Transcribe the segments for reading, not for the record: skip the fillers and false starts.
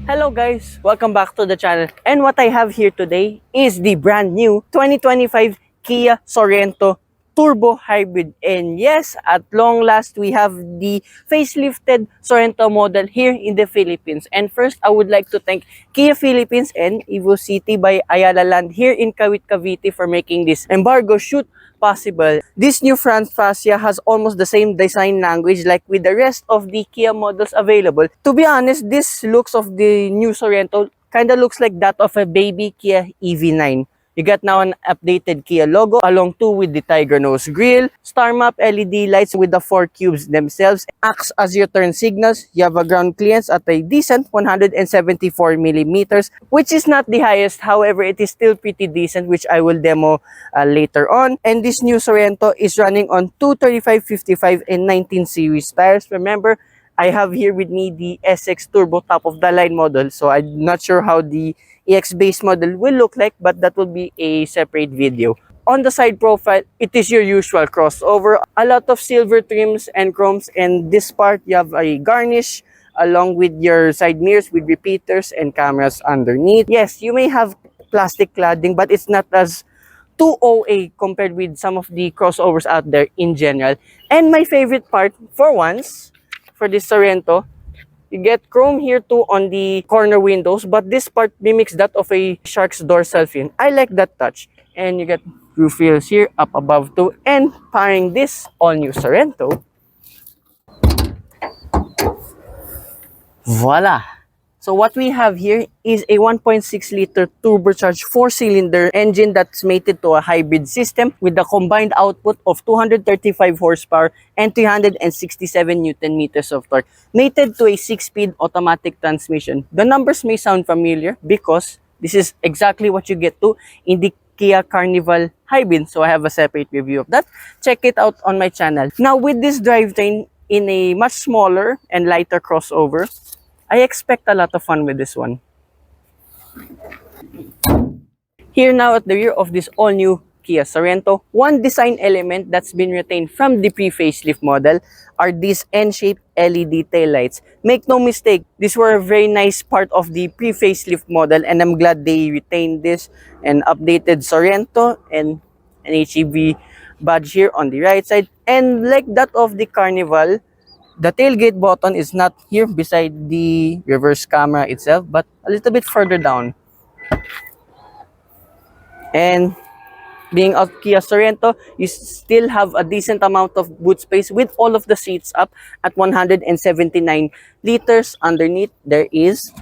Hello guys, welcome back to the channel. And what I have here today is the brand new 2025 Kia Sorento Turbo Hybrid. And yes, at long last, we have the facelifted Sorento model here in the Philippines. And first, I would like to thank Kia Philippines and Evo City by Ayala Land here in Kawit, Cavite for making this embargo shoot possible. This new front fascia has almost the same design language like with the rest of the Kia models available. To be honest, this looks of the new Sorento kind of looks like that of a baby Kia EV9. You got now an updated Kia logo along too with the tiger nose grille, star map LED lights with the 4 cubes themselves, acts as your turn signals. You have a ground clearance at a decent 174 millimeters, which is not the highest. However, it is still pretty decent, which I will demo later on. And this new Sorento is running on 235, 55, and 19 series tires. Remember, I have here with me the SX Turbo top of the line model, so I'm not sure how the EX base model will look like, but that will be a separate video. On the side profile, it is your usual crossover, a lot of silver trims and chromes, and this part you have a garnish along with your side mirrors with repeaters and cameras underneath. Yes, you may have plastic cladding, but it's not as too OA compared with some of the crossovers out there in general. And my favorite part for once, for this Sorento, you get chrome here too on the corner windows, but this part mimics that of a shark's dorsal fin. I like that touch. And you get roof rails here up above too. And powering this all-new Sorento, voila! So what we have here is a 1.6-liter turbocharged 4-cylinder engine that's mated to a hybrid system with a combined output of 235 horsepower and 367 Newton meters of torque, mated to a 6-speed automatic transmission. The numbers may sound familiar because this is exactly what you get to in the Kia Carnival Hybrid. So I have a separate review of that. Check it out on my channel. Now with this drivetrain in a much smaller and lighter crossover, I expect a lot of fun with this one. Here now at the rear of this all-new Kia Sorento, one design element that's been retained from the pre-facelift model are these N-shaped LED taillights. Make no mistake, these were a very nice part of the pre-facelift model, and I'm glad they retained this and updated Sorento and an HEV badge here on the right side. And like that of the Carnival, the tailgate button is not here beside the reverse camera itself, but a little bit further down. And being a Kia Sorento, you still have a decent amount of boot space with all of the seats up at 179 liters. Underneath, there is,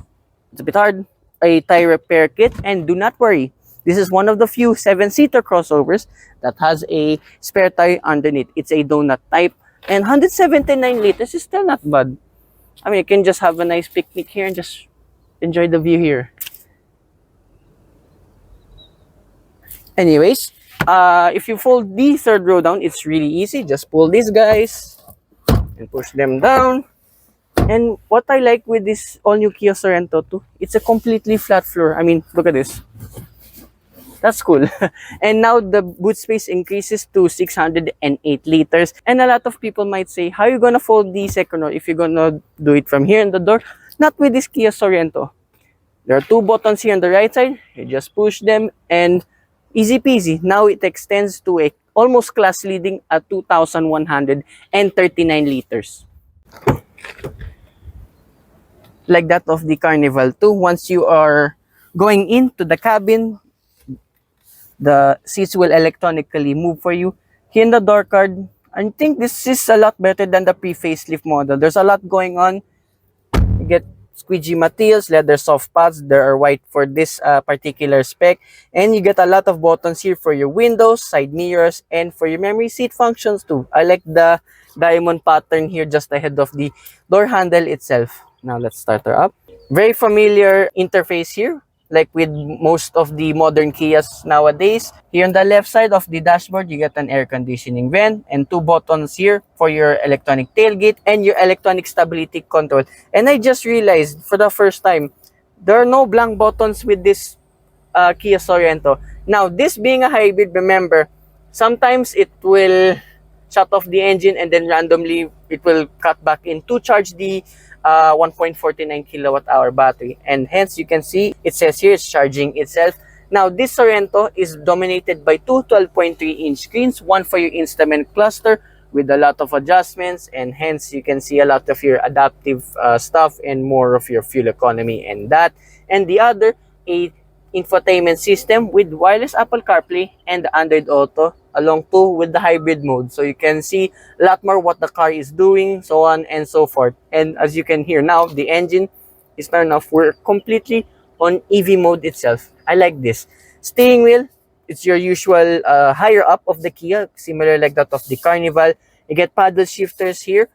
it's a bit hard, a tire repair kit. And do not worry, this is one of the few 7-seater crossovers that has a spare tire underneath. It's a donut type. And 179 liters is still not bad. I mean, you can just have a nice picnic here and just enjoy the view here. Anyways, if you fold the third row down, it's really easy. Just pull these guys and push them down. And what I like with this all-new Kia Sorento too, it's a completely flat floor. I mean, look at this. That's cool. And now the boot space increases to 608 liters. And a lot of people might say, how are you gonna fold the second row if you're gonna do it from here in the door? Not with this Kia Sorento. There are 2 buttons here on the right side. You just push them and easy peasy. Now it extends to a almost class leading at 2,139 liters. Like that of the Carnival too. Once you are going into the cabin, the seats will electronically move for you. Here in the door card, I think this is a lot better than the pre-facelift model. There's a lot going on. You get squeegee materials, leather soft pads. They are white for this particular spec. And you get a lot of buttons here for your windows, side mirrors, and for your memory seat functions too. I like the diamond pattern here just ahead of the door handle itself. Now let's start her up. Very familiar interface here, like with most of the modern Kias nowadays. Here on the left side of the dashboard, you get an air conditioning vent and 2 buttons here for your electronic tailgate and your electronic stability control. And I just realized for the first time, there are no blank buttons with this Kia Sorento. Now, this being a hybrid, remember, sometimes it will shut off the engine and then randomly it will cut back in to charge the 1.49 kilowatt hour battery, and hence you can see it says here it's charging itself. Now this Sorento is dominated by two 12.3-inch screens, one for your instrument cluster with a lot of adjustments, and hence you can see a lot of your adaptive stuff and more of your fuel economy and that. And the other, a infotainment system with wireless Apple CarPlay and Android Auto, along too with the hybrid mode. So you can see a lot more what the car is doing, so on and so forth. And as you can hear now, the engine is turned off. We're completely on EV mode itself. I like this. Steering wheel, it's your usual higher up of the Kia, similar like that of the Carnival. You get paddle shifters here.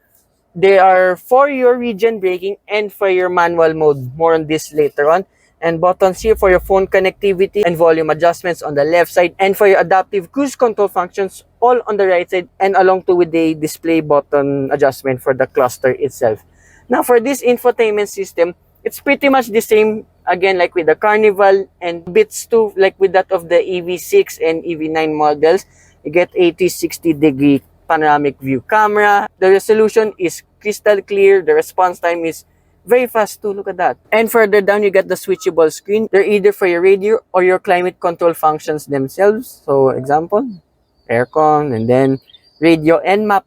They are for your regen braking and for your manual mode. More on this later on. And buttons here for your phone connectivity and volume adjustments on the left side, and for your adaptive cruise control functions all on the right side, and along to with the display button adjustment for the cluster itself. Now for this infotainment system, it's pretty much the same again like with the Carnival, and bits too like with that of the EV6 and EV9 models. You get 80-60 degree panoramic view camera. The resolution is crystal clear. The response time is very fast too, look at that. And further down, you get the switchable screen. They're either for your radio or your climate control functions themselves. So example, aircon, and then radio and map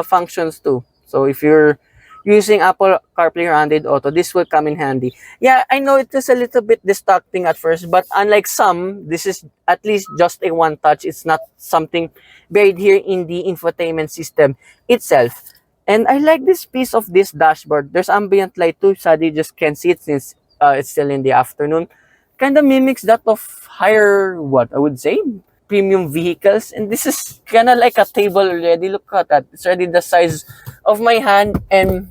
functions too. So if you're using Apple CarPlay or Android Auto, this will come in handy. Yeah, I know it is a little bit distracting at first, but unlike some, this is at least just a one touch. It's not something buried here in the infotainment system itself. And I like this piece of this dashboard. There's ambient light too. Sadly, you just can't see it since it's still in the afternoon. Kind of mimics that of higher, what I would say, premium vehicles. And this is kind of like a table already. Look at that. It's already the size of my hand. And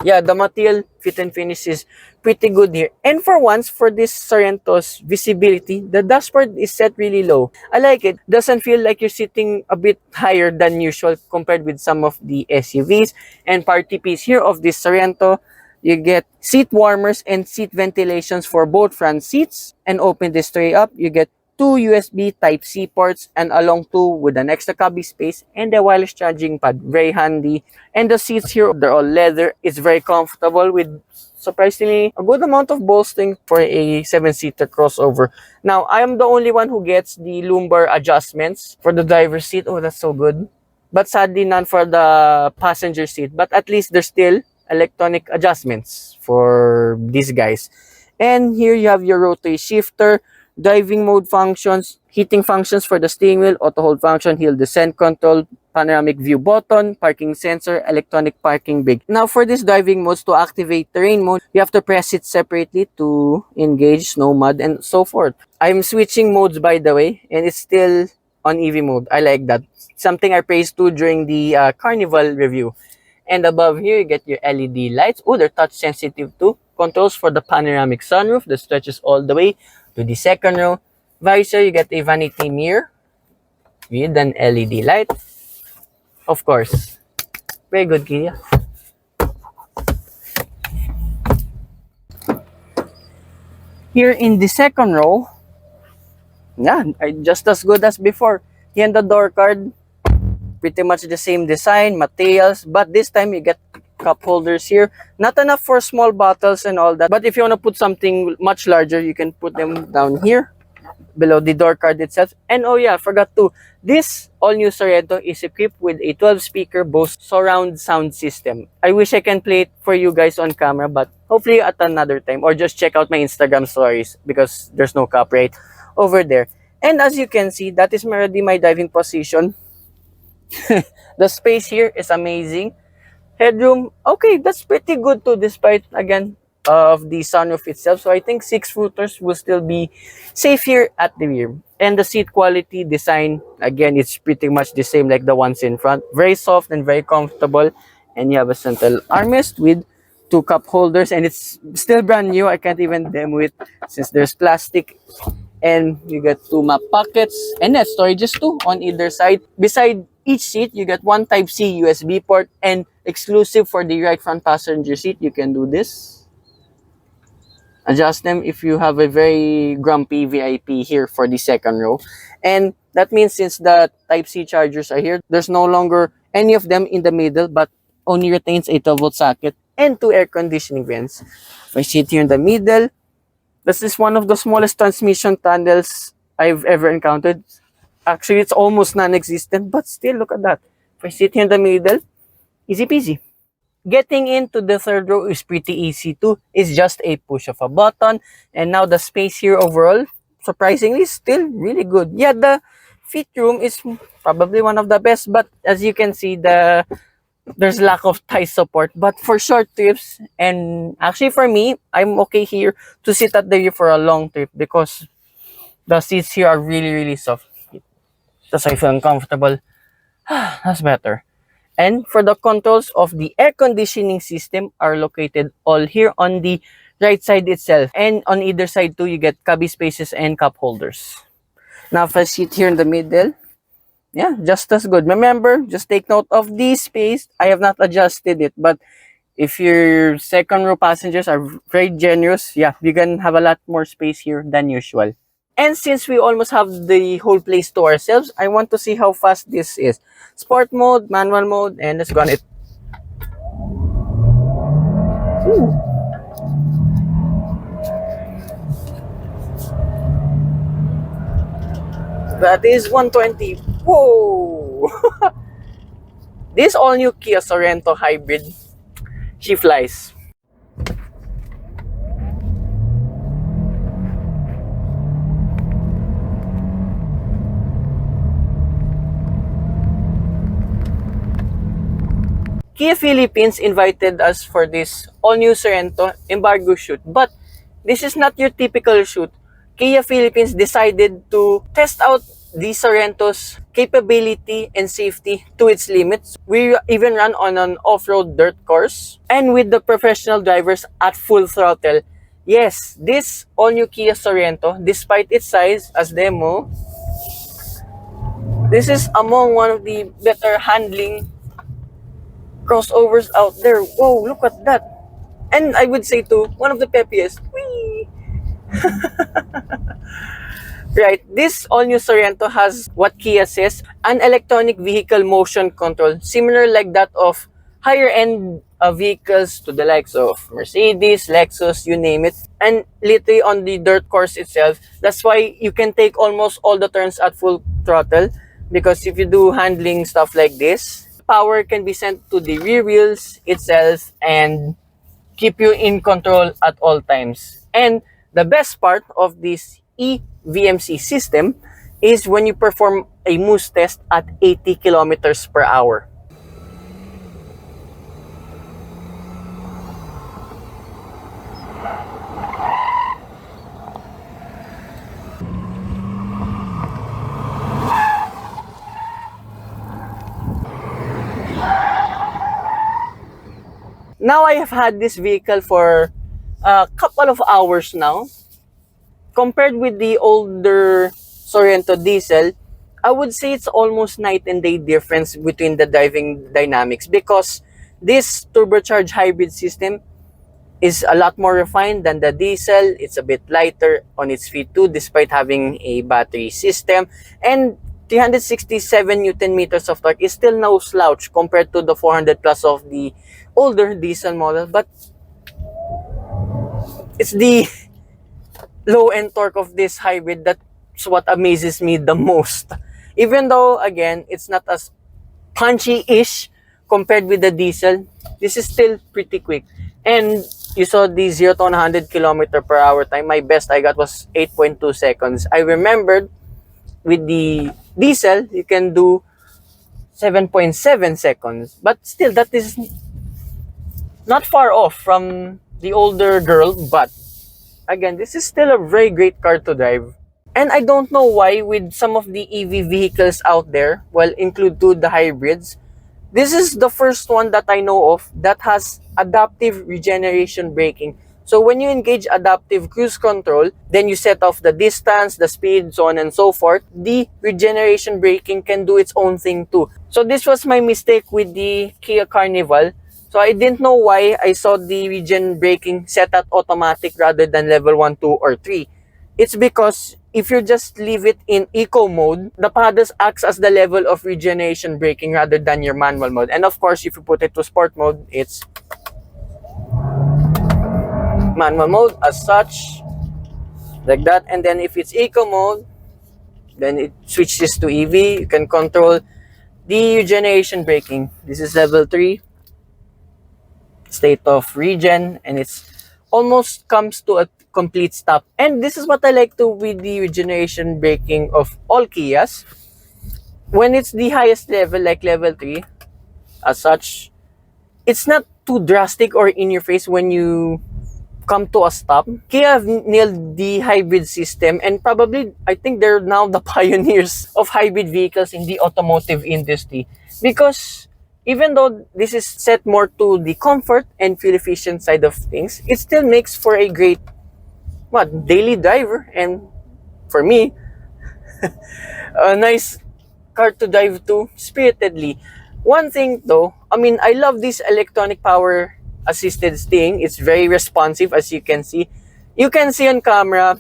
yeah, the material fit and finish is pretty good here. And for once, for this Sorento's visibility, the dashboard is set really low. I like it. Doesn't feel like you're sitting a bit higher than usual compared with some of the SUVs. And party piece here of this Sorento, you get seat warmers and seat ventilations for both front seats. And open this tray up, you get two USB Type-C ports, and along too with an extra cubby space and a wireless charging pad. Very handy. And the seats here, they're all leather. It's very comfortable with surprisingly a good amount of bolstering for a 7-seater crossover. Now, I am the only one who gets the lumbar adjustments for the driver's seat. Oh, that's so good. But sadly, none for the passenger seat. But at least there's still electronic adjustments for these guys. And here you have your rotary shifter, driving mode functions, heating functions for the steering wheel, auto hold function, hill descent control, panoramic view button, parking sensor, electronic parking brake. Now for this driving modes, to activate terrain mode, you have to press it separately to engage snow, mud, and so forth. I'm switching modes by the way, and it's still on EV mode. I like that. Something I praised too during the Carnival review. And above here, you get your LED lights. Oh, they're touch sensitive too. Controls for the panoramic sunroof that stretches all the way to the second row. Visor, you get a vanity mirror with an LED light. Of course. Very good, Kia. Here in the second row, yeah, just as good as before. Here in the door card, pretty much the same design, materials, but this time you get cup holders here. Not enough for small bottles and all that, but if you want to put something much larger, you can put them down here below the door card itself. And oh yeah, I forgot to, this all-new Sorento is equipped with a 12-speaker Bose surround sound system. I wish I can play it for you guys on camera, but hopefully at another time, or just check out my Instagram stories because there's no copyright over there. And as you can see, that is already my driving position. The space here is amazing. Headroom, okay, that's pretty good too, despite again of the sunroof itself. So I think 6-footers will still be safe here at the rear. And the seat quality design, again, it's pretty much the same like the ones in front. Very soft and very comfortable. And you have a central armrest with 2 cup holders, and it's still brand new. I can't even demo it since there's plastic. And you get 2 map pockets and net storages too on either side. Beside each seat, you get 1 Type-C USB port, and exclusive for the right front passenger seat, you can do this. Adjust them if you have a very grumpy VIP here for the second row. And that means since the Type-C chargers are here, there's no longer any of them in the middle, but only retains a 12-volt socket. and 2 air conditioning vents. If I sit here in the middle, this is one of the smallest transmission tunnels I've ever encountered. Actually, it's almost non-existent, but still, look at that. If I sit here in the middle, easy peasy. Getting into the third row is pretty easy too. It's just a push of a button. And now the space here overall, surprisingly, still really good. Yeah, the feet room is probably one of the best, but as you can see, there's lack of thigh support. But for short trips, and actually for me, I'm okay here to sit at the rear for a long trip because the seats here are really, really soft. That's why I feel uncomfortable. That's better. And for the controls of the air conditioning system are located all here on the right side itself. And on either side too, you get cubby spaces and cup holders. Now if I sit here in the middle, yeah, just as good. Remember, just take note of the space. I have not adjusted it, but if your second row passengers are very generous, yeah, you can have a lot more space here than usual. And since we almost have the whole place to ourselves, I want to see how fast this is. Sport mode, manual mode, and let's go on it. Ooh. That is 120. Whoa! This all-new Kia Sorento hybrid, she flies. Kia Philippines invited us for this all-new Sorento embargo shoot, but this is not your typical shoot. Kia Philippines decided to test out the Sorento's capability and safety to its limits. We even ran on an off-road dirt course and with the professional drivers at full throttle. Yes, this all-new Kia Sorento, despite its size as demo, this is among one of the better handling crossovers out there. Whoa, look at that. And I would say too, one of the peppiest. Whee! Right, this all-new Sorento has what Kia says, an electronic vehicle motion control, similar like that of higher-end vehicles to the likes of Mercedes, Lexus, you name it. And literally on the dirt course itself, that's why you can take almost all the turns at full throttle, because if you do handling stuff like this, power can be sent to the rear wheels itself and keep you in control at all times. And the best part of this eVMC system is when you perform a moose test at 80 kilometers per hour. Now I have had this vehicle for a couple of hours now. Compared with the older Sorento diesel, I would say it's almost night and day difference between the driving dynamics because this turbocharged hybrid system is a lot more refined than the diesel. It's a bit lighter on its feet too, despite having a battery system. And 367 Newton meters of torque is still no slouch compared to the 400 plus of the older diesel model. But it's the low-end torque of this hybrid that's what amazes me the most. Even though, again, it's not as punchy-ish compared with the diesel, this is still pretty quick. And you saw the 0 to 100 km per hour time. My best I got was 8.2 seconds. I remembered with the diesel, you can do 7.7 seconds. But still, that is not far off from the older girl. But again, this is still a very great car to drive. And I don't know why with some of the EV vehicles out there, well, include to the hybrids, this is the first one that I know of that has adaptive regeneration braking. So when you engage adaptive cruise control, then you set off the distance, the speed, so on and so forth, the regeneration braking can do its own thing too. So this was my mistake with the Kia Carnival. So I didn't know why I saw the regen braking set at automatic rather than level 1, 2, or 3. It's because if you just leave it in eco mode, the paddles acts as the level of regeneration braking rather than your manual mode. And of course, if you put it to sport mode, it's manual mode as such, like that. And then if it's eco mode, then it switches to EV. You can control the regeneration braking. This is level 3, state of regen, and it's almost comes to a complete stop. And this is what I like to with the regeneration braking of all Kias. When it's the highest level, like level 3, as such, it's not too drastic or in your face when you come to a stop. Kia have nailed the hybrid system, and probably I think they're now the pioneers of hybrid vehicles in the automotive industry, because even though this is set more to the comfort and fuel efficient side of things, it still makes for a great daily driver, and for me, a nice car to drive to spiritedly. One thing though, I mean, I love this electronic power assisted thing. It's very responsive, as you can see. You can see on camera.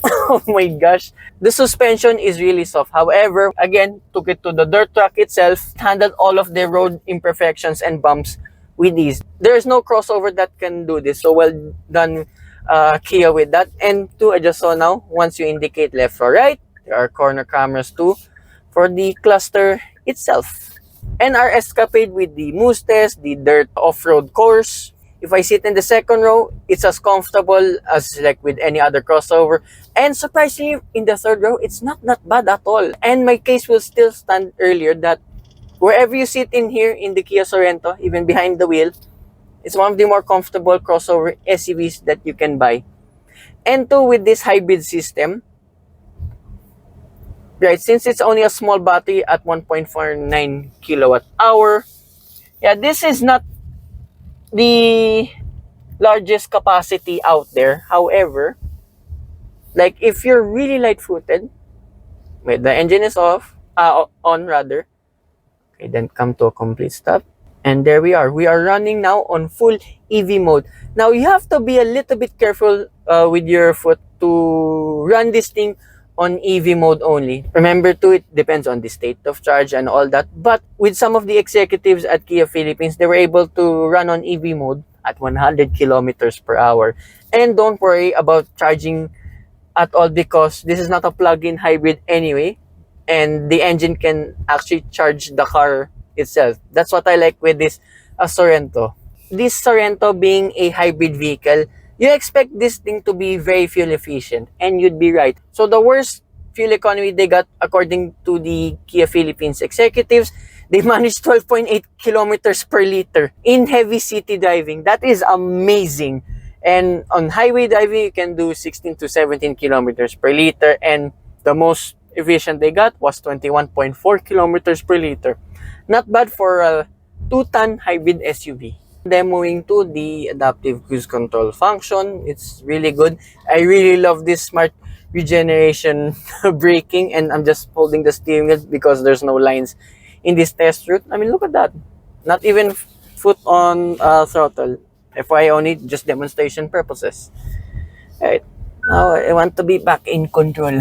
Oh my gosh, the suspension is really soft. However, again, took it to the dirt track itself, handled all of the road imperfections and bumps with ease. There's no crossover that can do this, so well done, Kia, with that. And to adjust, so now once you indicate left or right, there are corner cameras too for the cluster itself. And our escapade with the moose test, the dirt off-road course. If I sit in the second row, it's as comfortable as like with any other crossover. And surprisingly, in the third row, it's not that bad at all. And my case will still stand earlier that wherever you sit in here in the Kia Sorento, even behind the wheel, it's one of the more comfortable crossover SUVs that you can buy. And two, with this hybrid system, right, since it's only a small battery at 1.49 kilowatt hour, yeah, this is not the largest capacity out there. However, like if you're really light-footed, wait, the engine is on rather. Okay, then come to a complete stop. And there we are. We are running now on full EV mode. Now, you have to be a little bit careful with your foot to run this thing on EV mode only. Remember too, it depends on the state of charge and all that. But with some of the executives at Kia Philippines, they were able to run on EV mode at 100 kilometers per hour. And don't worry about charging at all, because this is not a plug-in hybrid anyway. And the engine can actually charge the car itself. That's what I like with this Sorento. This Sorento being a hybrid vehicle, you expect this thing to be very fuel efficient, and you'd be right. So the worst fuel economy they got, according to the Kia Philippines executives, they managed 12.8 kilometers per liter in heavy city driving. That is amazing. And on highway driving, you can do 16 to 17 kilometers per liter, and the most efficient they got was 21.4 kilometers per liter. Not bad for a 2-ton hybrid SUV. Demoing to the adaptive cruise control function. It's really good. I really love this smart regeneration braking, and I'm just holding the steering wheel because there's no lines in this test route. I mean, look at that. Not even foot on throttle. FYI, only just demonstration purposes. Alright, now I want to be back in control.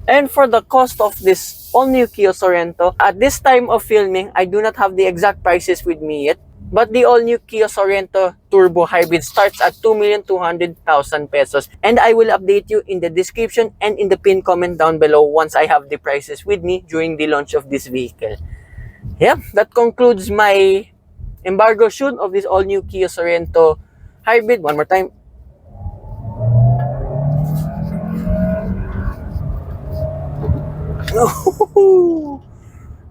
And for the cost of this all-new Kia Sorento, at this time of filming, I do not have the exact prices with me yet. But the all-new Kia Sorento Turbo Hybrid starts at 2,200,000 pesos. And I will update you in the description and in the pinned comment down below once I have the prices with me during the launch of this vehicle. Yeah, that concludes my embargo shoot of this all-new Kia Sorento Hybrid. One more time.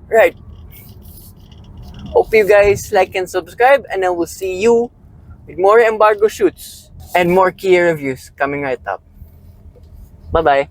Right. Hope you guys like and subscribe, and I will see you with more embargo shoots and more Kia reviews coming right up. Bye-bye.